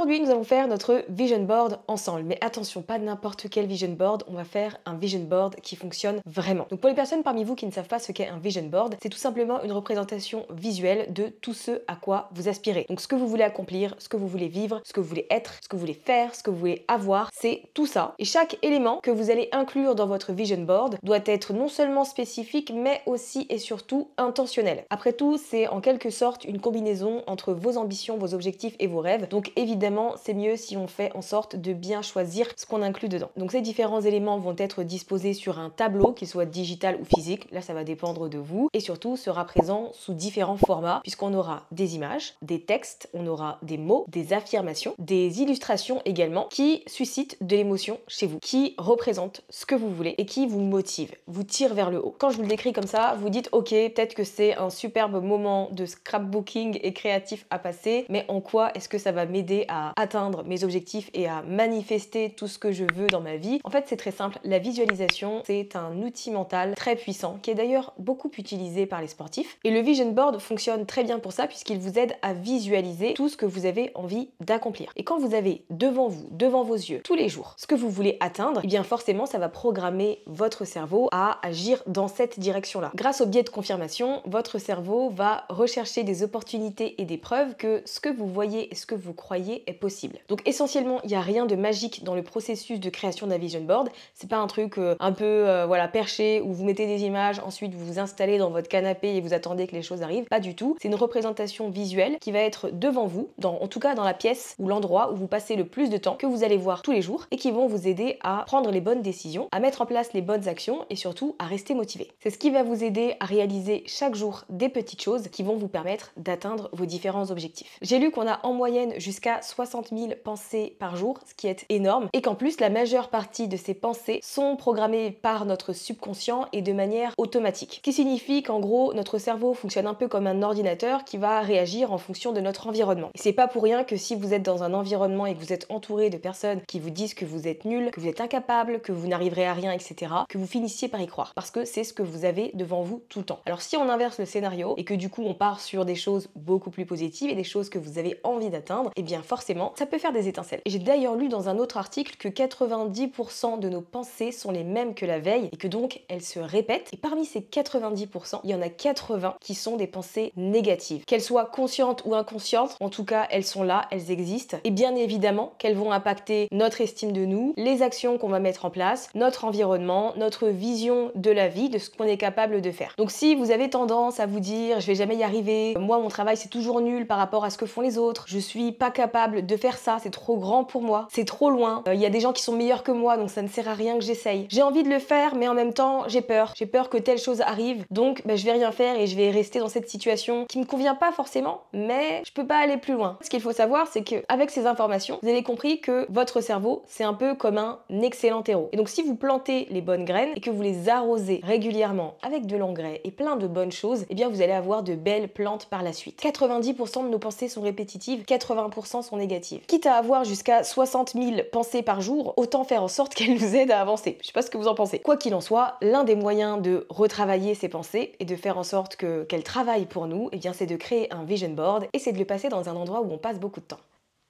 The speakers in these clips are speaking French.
Aujourd'hui, nous allons faire notre vision board ensemble. Mais attention, pas n'importe quel vision board, on va faire un vision board qui fonctionne vraiment. Donc pour les personnes parmi vous qui ne savent pas ce qu'est un vision board, c'est tout simplement une représentation visuelle de tout ce à quoi vous aspirez. Donc ce que vous voulez accomplir, ce que vous voulez vivre, ce que vous voulez être, ce que vous voulez faire, ce que vous voulez avoir, c'est tout ça. Et chaque élément que vous allez inclure dans votre vision board doit être non seulement spécifique, mais aussi et surtout intentionnel. Après tout, c'est en quelque sorte une combinaison entre vos ambitions, vos objectifs et vos rêves. Donc évidemment, c'est mieux si on fait en sorte de bien choisir ce qu'on inclut dedans. Donc ces différents éléments vont être disposés sur un tableau, qu'il soit digital ou physique. Là, ça va dépendre de vous. Et surtout, sera présent sous différents formats, puisqu'on aura des images, des textes, on aura des mots, des affirmations, des illustrations également, qui suscitent de l'émotion chez vous, qui représentent ce que vous voulez et qui vous motivent, vous tirent vers le haut. Quand je vous le décris comme ça, vous dites ok, peut-être que c'est un superbe moment de scrapbooking et créatif à passer, mais en quoi est-ce que ça va m'aider à atteindre mes objectifs et à manifester tout ce que je veux dans ma vie? En fait, c'est très simple. La visualisation, c'est un outil mental très puissant qui est d'ailleurs beaucoup utilisé par les sportifs. Et le vision board fonctionne très bien pour ça puisqu'il vous aide à visualiser tout ce que vous avez envie d'accomplir. Et quand vous avez devant vous, devant vos yeux, tous les jours, ce que vous voulez atteindre, eh bien forcément, ça va programmer votre cerveau à agir dans cette direction-là. Grâce au biais de confirmation, votre cerveau va rechercher des opportunités et des preuves que ce que vous voyez et ce que vous croyez est possible. Donc essentiellement, il n'y a rien de magique dans le processus de création d'un vision board. C'est pas un truc un peu voilà, perché où vous mettez des images, ensuite vous vous installez dans votre canapé et vous attendez que les choses arrivent. Pas du tout. C'est une représentation visuelle qui va être devant vous, en tout cas dans la pièce ou l'endroit où vous passez le plus de temps, que vous allez voir tous les jours et qui vont vous aider à prendre les bonnes décisions, à mettre en place les bonnes actions et surtout à rester motivé. C'est ce qui va vous aider à réaliser chaque jour des petites choses qui vont vous permettre d'atteindre vos différents objectifs. J'ai lu qu'on a en moyenne jusqu'à 60 000 pensées par jour, ce qui est énorme, et qu'en plus la majeure partie de ces pensées sont programmées par notre subconscient et de manière automatique. Ce qui signifie qu'en gros, notre cerveau fonctionne un peu comme un ordinateur qui va réagir en fonction de notre environnement. Et c'est pas pour rien que si vous êtes dans un environnement et que vous êtes entouré de personnes qui vous disent que vous êtes nul, que vous êtes incapable, que vous n'arriverez à rien, etc., que vous finissiez par y croire. Parce que c'est ce que vous avez devant vous tout le temps. Alors si on inverse le scénario et que du coup on part sur des choses beaucoup plus positives et des choses que vous avez envie d'atteindre, et bien forcément, ça peut faire des étincelles. Et j'ai d'ailleurs lu dans un autre article que 90% de nos pensées sont les mêmes que la veille et que donc elles se répètent. Et parmi ces 90%, il y en a 80 qui sont des pensées négatives. Qu'elles soient conscientes ou inconscientes, en tout cas, elles sont là, elles existent. Et bien évidemment qu'elles vont impacter notre estime de nous, les actions qu'on va mettre en place, notre environnement, notre vision de la vie, de ce qu'on est capable de faire. Donc si vous avez tendance à vous dire je vais jamais y arriver, moi mon travail c'est toujours nul par rapport à ce que font les autres, je suis pas capable de faire ça, c'est trop grand pour moi, c'est trop loin, il y a des gens qui sont meilleurs que moi donc ça ne sert à rien que j'essaye. J'ai envie de le faire mais en même temps j'ai peur que telle chose arrive, donc je vais rien faire et je vais rester dans cette situation qui me convient pas forcément, mais je peux pas aller plus loin. Ce qu'il faut savoir c'est que avec ces informations, vous avez compris que votre cerveau c'est un peu comme un excellent terreau. Et donc si vous plantez les bonnes graines et que vous les arrosez régulièrement avec de l'engrais et plein de bonnes choses, eh bien vous allez avoir de belles plantes par la suite. 90% de nos pensées sont répétitives, 80% sont négatives. Quitte à avoir jusqu'à 60 000 pensées par jour, autant faire en sorte qu'elles nous aident à avancer. Je sais pas ce que vous en pensez. Quoi qu'il en soit, l'un des moyens de retravailler ces pensées et de faire en sorte qu'elles travaillent pour nous, eh bien c'est de créer un vision board et c'est de le passer dans un endroit où on passe beaucoup de temps.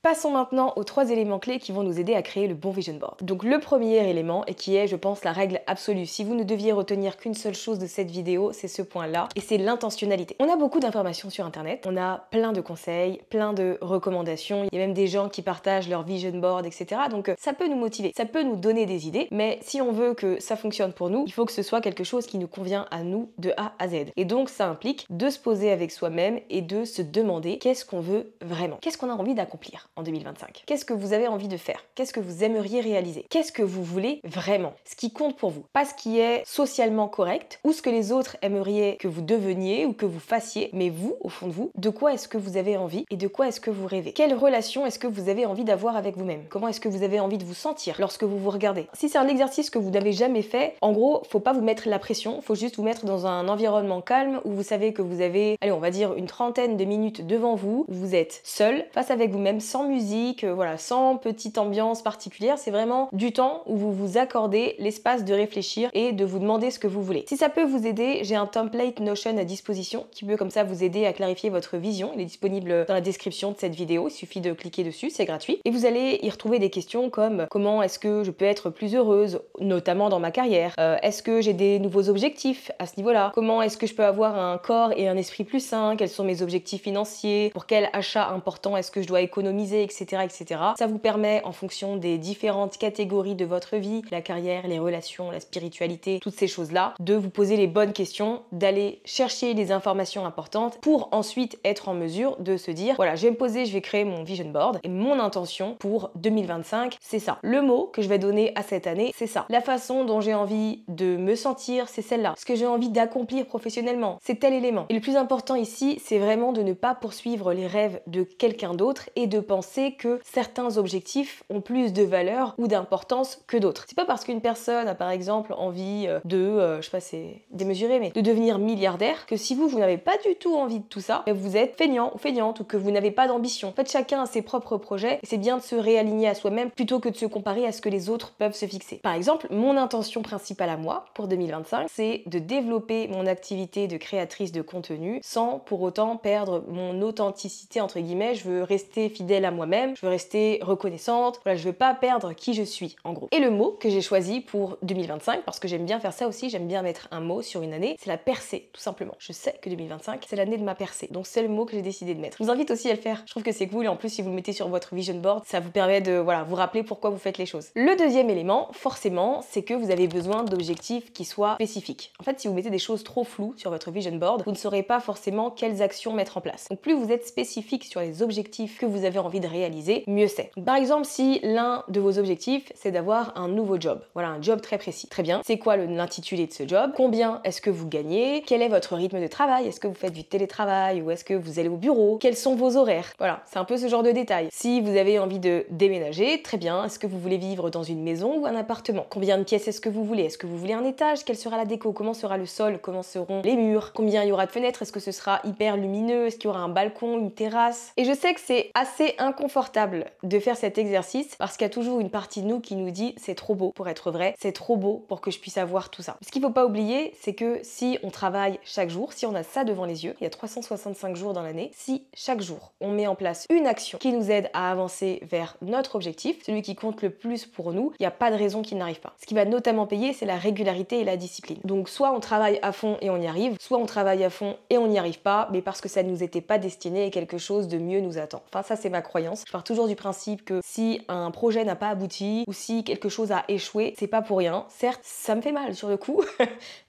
Passons maintenant aux 3 éléments clés qui vont nous aider à créer le bon vision board. Donc le premier élément, et qui est je pense la règle absolue, si vous ne deviez retenir qu'une seule chose de cette vidéo, c'est ce point-là, et c'est l'intentionnalité. On a beaucoup d'informations sur internet, on a plein de conseils, plein de recommandations, il y a même des gens qui partagent leur vision board, etc. Donc ça peut nous motiver, ça peut nous donner des idées, mais si on veut que ça fonctionne pour nous, il faut que ce soit quelque chose qui nous convient à nous de A à Z. Et donc ça implique de se poser avec soi-même et de se demander qu'est-ce qu'on veut vraiment, qu'est-ce qu'on a envie d'accomplir en 2025. Qu'est-ce que vous avez envie de faire? Qu'est-ce que vous aimeriez réaliser? Qu'est-ce que vous voulez vraiment? Ce qui compte pour vous. Pas ce qui est socialement correct ou ce que les autres aimeraient que vous deveniez ou que vous fassiez, mais vous, au fond de vous, de quoi est-ce que vous avez envie et de quoi est-ce que vous rêvez? Quelle relation est-ce que vous avez envie d'avoir avec vous-même? Comment est-ce que vous avez envie de vous sentir lorsque vous vous regardez? Si c'est un exercice que vous n'avez jamais fait, en gros, faut pas vous mettre la pression, faut juste vous mettre dans un environnement calme où vous savez que vous avez, allez, on va dire une trentaine de minutes devant vous, où vous êtes seul, face avec vous-même, sans sans musique, voilà, sans petite ambiance particulière. C'est vraiment du temps où vous vous accordez l'espace de réfléchir et de vous demander ce que vous voulez. Si ça peut vous aider, j'ai un template Notion à disposition qui peut comme ça vous aider à clarifier votre vision. Il est disponible dans la description de cette vidéo, il suffit de cliquer dessus, c'est gratuit. Et vous allez y retrouver des questions comme comment est-ce que je peux être plus heureuse, notamment dans ma carrière, est-ce que j'ai des nouveaux objectifs à ce niveau-là, comment est-ce que je peux avoir un corps et un esprit plus sain, quels sont mes objectifs financiers, pour quel achat important est-ce que je dois économiser, etc., etc. Ça vous permet, en fonction des différentes catégories de votre vie, la carrière, les relations, la spiritualité, toutes ces choses-là, de vous poser les bonnes questions, d'aller chercher les informations importantes pour ensuite être en mesure de se dire, voilà, je vais me poser, je vais créer mon vision board et mon intention pour 2025, c'est ça. Le mot que je vais donner à cette année, c'est ça. La façon dont j'ai envie de me sentir, c'est celle-là. Ce que j'ai envie d'accomplir professionnellement, c'est tel élément. Et le plus important ici, c'est vraiment de ne pas poursuivre les rêves de quelqu'un d'autre et de penser que certains objectifs ont plus de valeur ou d'importance que d'autres. C'est pas parce qu'une personne a par exemple envie je sais pas, c'est démesuré, mais de devenir milliardaire, que si vous n'avez pas du tout envie de tout ça, vous êtes feignant ou feignante ou que vous n'avez pas d'ambition. En fait, chacun a ses propres projets et c'est bien de se réaligner à soi-même plutôt que de se comparer à ce que les autres peuvent se fixer. Par exemple, mon intention principale à moi pour 2025, c'est de développer mon activité de créatrice de contenu sans pour autant perdre mon authenticité entre guillemets. Je veux rester fidèle à moi-même, je veux rester reconnaissante, voilà, je veux pas perdre qui je suis en gros. Et le mot que j'ai choisi pour 2025, parce que j'aime bien faire ça aussi, j'aime bien mettre un mot sur une année, c'est la percée, tout simplement. Je sais que 2025, c'est l'année de ma percée, donc c'est le mot que j'ai décidé de mettre. Je vous invite aussi à le faire, je trouve que c'est cool et en plus si vous le mettez sur votre vision board, ça vous permet de vous rappeler pourquoi vous faites les choses. Le deuxième élément, forcément, c'est que vous avez besoin d'objectifs qui soient spécifiques. En fait, si vous mettez des choses trop floues sur votre vision board, vous ne saurez pas forcément quelles actions mettre en place. Donc plus vous êtes spécifique sur les objectifs que vous avez envie de réaliser, mieux c'est. Par exemple, si l'un de vos objectifs, c'est d'avoir un nouveau job, voilà, un job très précis. Très bien, c'est quoi l'intitulé de ce job? Combien est-ce que vous gagnez? Quel est votre rythme de travail? Est-ce que vous faites du télétravail ou est-ce que vous allez au bureau? Quels sont vos horaires? Voilà, c'est un peu ce genre de détails. Si vous avez envie de déménager, très bien, est-ce que vous voulez vivre dans une maison ou un appartement? Combien de pièces est-ce que vous voulez? Est-ce que vous voulez un étage? Quelle sera la déco? Comment sera le sol? Comment seront les murs? Combien il y aura de fenêtres? Est-ce que ce sera hyper lumineux? Est-ce qu'il y aura un balcon, une terrasse? Et je sais que c'est assez inconfortable de faire cet exercice parce qu'il y a toujours une partie de nous qui nous dit c'est trop beau pour être vrai, c'est trop beau pour que je puisse avoir tout ça. Ce qu'il faut pas oublier, c'est que si on travaille chaque jour, si on a ça devant les yeux, il y a 365 jours dans l'année, si chaque jour on met en place une action qui nous aide à avancer vers notre objectif, celui qui compte le plus pour nous, il n'y a pas de raison qu'il n'arrive pas. Ce qui va notamment payer, c'est la régularité et la discipline. Donc soit on travaille à fond et on y arrive, soit on travaille à fond et on n'y arrive pas, mais parce que ça ne nous était pas destiné et quelque chose de mieux nous attend. Enfin ça c'est ma croyance. Je pars toujours du principe que si un projet n'a pas abouti ou si quelque chose a échoué, c'est pas pour rien. Certes, ça me fait mal sur le coup,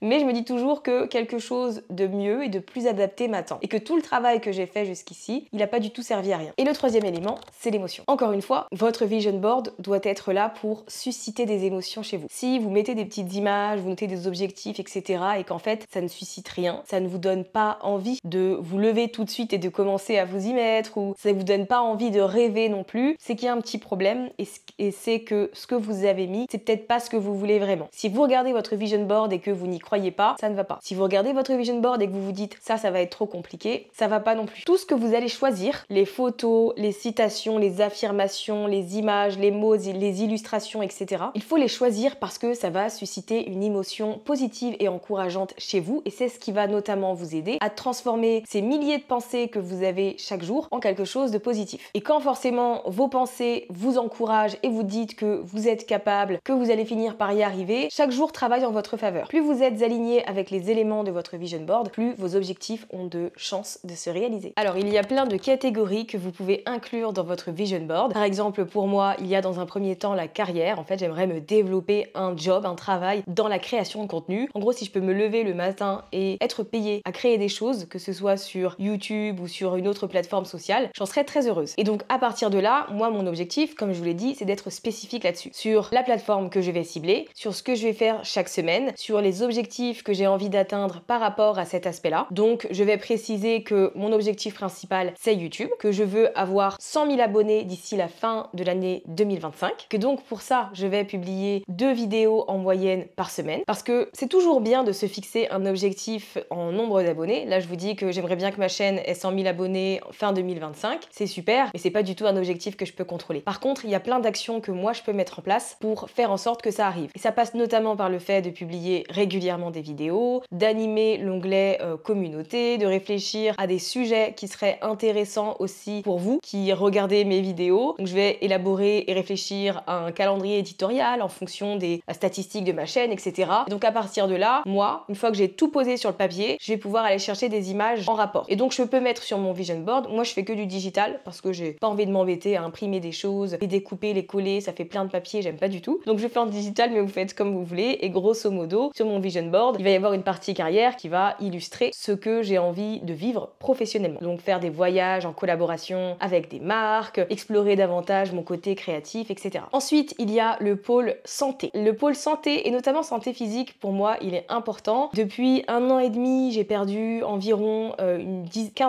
mais je me dis toujours que quelque chose de mieux et de plus adapté m'attend. Et que tout le travail que j'ai fait jusqu'ici, il n'a pas du tout servi à rien. Et le troisième élément, c'est l'émotion. Encore une fois, votre vision board doit être là pour susciter des émotions chez vous. Si vous mettez des petites images, vous notez des objectifs, etc. et qu'en fait, ça ne suscite rien, ça ne vous donne pas envie de vous lever tout de suite et de commencer à vous y mettre, ou ça ne vous donne pas envie de rêver non plus, c'est qu'il y a un petit problème et c'est que ce que vous avez mis, c'est peut-être pas ce que vous voulez vraiment. Si vous regardez votre vision board et que vous n'y croyez pas, ça ne va pas. Si vous regardez votre vision board et que vous vous dites ça va être trop compliqué, ça va pas non plus. Tout ce que vous allez choisir, les photos, les citations, les affirmations, les images, les mots, les illustrations, etc. Il faut les choisir parce que ça va susciter une émotion positive et encourageante chez vous et c'est ce qui va notamment vous aider à transformer ces milliers de pensées que vous avez chaque jour en quelque chose de positif. Et quand forcément vos pensées vous encouragent et vous dites que vous êtes capable, que vous allez finir par y arriver, chaque jour travaille en votre faveur. Plus vous êtes aligné avec les éléments de votre vision board, plus vos objectifs ont de chances de se réaliser. Alors il y a plein de catégories que vous pouvez inclure dans votre vision board. Par exemple pour moi, il y a dans un premier temps la carrière. En fait, j'aimerais me développer un job, un travail dans la création de contenu. En gros, si je peux me lever le matin et être payée à créer des choses, que ce soit sur YouTube ou sur une autre plateforme sociale, j'en serais très heureuse. Et donc à partir de là, moi mon objectif, comme je vous l'ai dit, c'est d'être spécifique là-dessus. Sur la plateforme que je vais cibler, sur ce que je vais faire chaque semaine, sur les objectifs que j'ai envie d'atteindre par rapport à cet aspect-là. Donc je vais préciser que mon objectif principal c'est YouTube, que je veux avoir 100 000 abonnés d'ici la fin de l'année 2025, que donc pour ça je vais publier 2 vidéos en moyenne par semaine, parce que c'est toujours bien de se fixer un objectif en nombre d'abonnés. Là je vous dis que j'aimerais bien que ma chaîne ait 100 000 abonnés fin 2025, c'est super, mais c'est pas du tout un objectif que je peux contrôler. Par contre, il y a plein d'actions que moi je peux mettre en place pour faire en sorte que ça arrive. Et ça passe notamment par le fait de publier régulièrement des vidéos, d'animer l'onglet communauté, de réfléchir à des sujets qui seraient intéressants aussi pour vous qui regardez mes vidéos. Donc je vais élaborer et réfléchir à un calendrier éditorial en fonction des statistiques de ma chaîne, etc. Et donc à partir de là, moi, une fois que j'ai tout posé sur le papier, je vais pouvoir aller chercher des images en rapport. Et donc je peux mettre sur mon vision board, moi je fais que du digital parce que j'ai pas envie de m'embêter à imprimer des choses, les découper, les coller, ça fait plein de papier, j'aime pas du tout. Donc je fais en digital, mais vous faites comme vous voulez. Et grosso modo, sur mon vision board, il va y avoir une partie carrière qui va illustrer ce que j'ai envie de vivre professionnellement. Donc faire des voyages en collaboration avec des marques, explorer davantage mon côté créatif, etc. Ensuite, il y a le pôle santé. Le pôle santé, et notamment santé physique, pour moi, il est important. Depuis 1 an et demi, j'ai perdu environ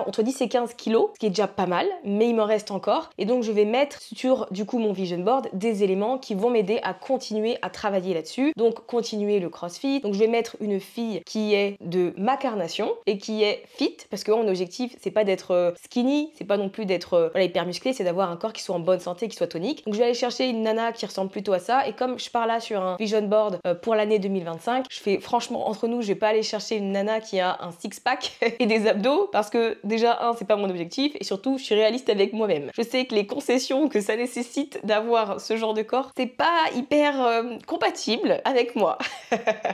entre 10 et 15 kilos, ce qui est déjà pas mal, mais il m'en reste encore. Et donc, je vais mettre sur, du coup, mon vision board des éléments qui vont m'aider à continuer à travailler là-dessus. Donc, continuer le crossfit. Donc, je vais mettre une fille qui est de ma carnation et qui est fit, parce que mon objectif, c'est pas d'être skinny, c'est pas non plus d'être hyper musclé, c'est d'avoir un corps qui soit en bonne santé, qui soit tonique. Donc, je vais aller chercher une nana qui ressemble plutôt à ça. Et comme je pars là sur un vision board pour l'année 2025, je fais franchement entre nous, je vais pas aller chercher une nana qui a un six-pack et des abdos parce que déjà, c'est pas mon objectif et surtout, je suis réaliste avec moi-même. Je sais que les concessions que ça nécessite d'avoir ce genre de corps, c'est pas hyper compatible avec moi.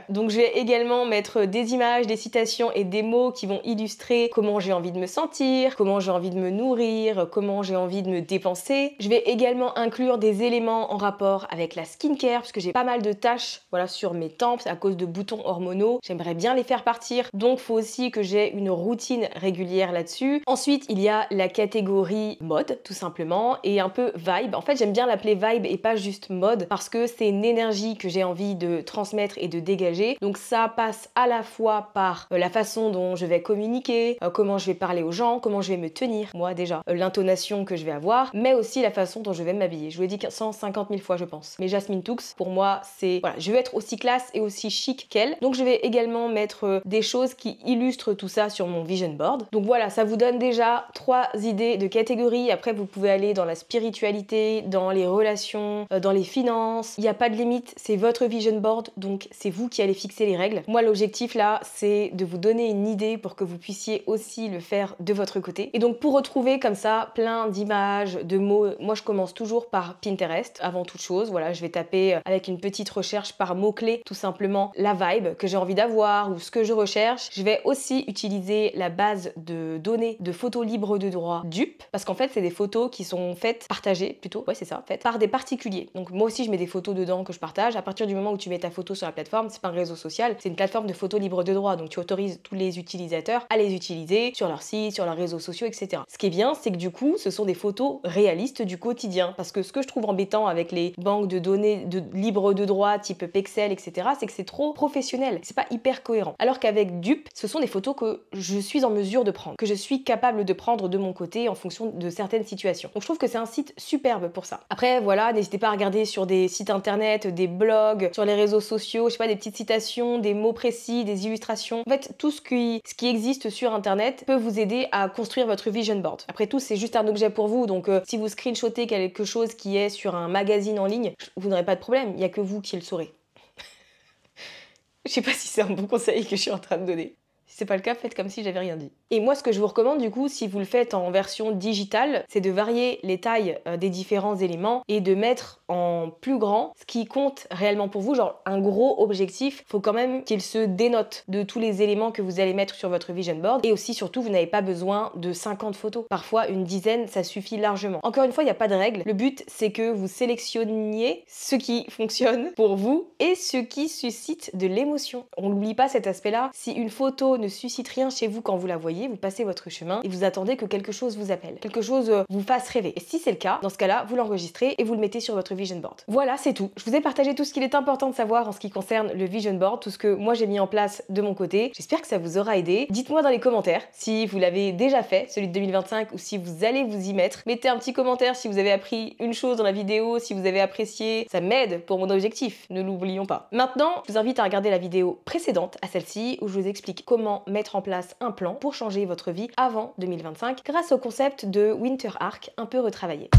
Donc, je vais également mettre des images, des citations et des mots qui vont illustrer comment j'ai envie de me sentir, comment j'ai envie de me nourrir, comment j'ai envie de me dépenser. Je vais également inclure des éléments en rapport avec la skincare parce que j'ai pas mal de taches sur mes tempes à cause de boutons hormonaux. J'aimerais bien les faire partir. Donc, il faut aussi que j'ai une routine régulière là-dessus. Ensuite, il y a la catégorie mode, tout simplement, et un peu vibe. En fait, j'aime bien l'appeler vibe et pas juste mode parce que c'est une énergie que j'ai envie de transmettre et de dégager. Donc, ça passe à la fois par la façon dont je vais communiquer, comment je vais parler aux gens, comment je vais me tenir, moi déjà, l'intonation que je vais avoir, mais aussi la façon dont je vais m'habiller. Je vous l'ai dit 150 000 fois, je pense. Mais Jasmine Toux, pour moi, c'est... je veux être aussi classe et aussi chic qu'elle. Donc, je vais également mettre des choses qui illustrent tout ça sur mon vision board. Donc voilà, ça vous donne déjà 3 idées de catégories. Après, vous pouvez aller dans la spiritualité, dans les relations, dans les finances. Il n'y a pas de limite, c'est votre vision board, donc c'est vous qui allez fixer les règles. Moi, l'objectif là, c'est de vous donner une idée pour que vous puissiez aussi le faire de votre côté. Et donc, pour retrouver comme ça plein d'images, de mots, moi je commence toujours par Pinterest avant toute chose. Voilà, je vais taper avec une petite recherche par mots-clés, tout simplement la vibe que j'ai envie d'avoir ou ce que je recherche. Je vais aussi utiliser la base de données de photos libres de droit Dupe, parce qu'en fait, c'est des photos qui sont partagées plutôt, ouais c'est ça, faites par des particuliers. Donc moi aussi, je mets des photos dedans que je partage. À partir du moment où tu mets ta photo sur la plateforme, c'est pas un réseau social, c'est une plateforme de photos libres de droit. Donc tu autorises tous les utilisateurs à les utiliser sur leur site, sur leurs réseaux sociaux, etc. Ce qui est bien, c'est que du coup, ce sont des photos réalistes du quotidien. Parce que ce que je trouve embêtant avec les banques de données libres de droit type Pexel, etc., c'est que c'est trop professionnel. C'est pas hyper cohérent. Alors qu'avec Dupe, ce sont des photos que je suis en mesure de prendre, que je suis capable de prendre de mon côté en fonction de certaines situations. Donc je trouve que c'est un site superbe pour ça. Après, voilà, n'hésitez pas à regarder sur des sites internet, des blogs, sur les réseaux sociaux, je sais pas, des petites citations, des mots précis, des illustrations. En fait, tout ce qui existe sur internet peut vous aider à construire votre vision board. Après tout, c'est juste un objet pour vous, donc si vous screenshotez quelque chose qui est sur un magazine en ligne, vous n'aurez pas de problème, il n'y a que vous qui le saurez. Je sais pas si c'est un bon conseil que je suis en train de donner. Si c'est pas le cas, faites comme si j'avais rien dit. Et moi, ce que je vous recommande du coup, si vous le faites en version digitale, c'est de varier les tailles des différents éléments et de mettre en plus grand ce qui compte réellement pour vous. Genre un gros objectif, faut quand même qu'il se dénote de tous les éléments que vous allez mettre sur votre vision board. Et aussi, surtout, vous n'avez pas besoin de 50 photos. Parfois, une dizaine, ça suffit largement. Encore une fois, il n'y a pas de règle. Le but, c'est que vous sélectionniez ce qui fonctionne pour vous et ce qui suscite de l'émotion. On n'oublie pas cet aspect-là. Si une photo ne suscite rien chez vous quand vous la voyez, vous passez votre chemin et vous attendez que quelque chose vous appelle, quelque chose vous fasse rêver. Et si c'est le cas, dans ce cas-là, vous l'enregistrez et vous le mettez sur votre vision board. Voilà, c'est tout. Je vous ai partagé tout ce qu'il est important de savoir en ce qui concerne le vision board, tout ce que moi j'ai mis en place de mon côté. J'espère que ça vous aura aidé. Dites-moi dans les commentaires si vous l'avez déjà fait, celui de 2025, ou si vous allez vous y mettre. Mettez un petit commentaire si vous avez appris une chose dans la vidéo, si vous avez apprécié. Ça m'aide pour mon objectif, ne l'oublions pas. Maintenant, je vous invite à regarder la vidéo précédente à celle-ci où je vous explique comment comment mettre en place un plan pour changer votre vie avant 2025 grâce au concept de Winter Arc un peu retravaillé.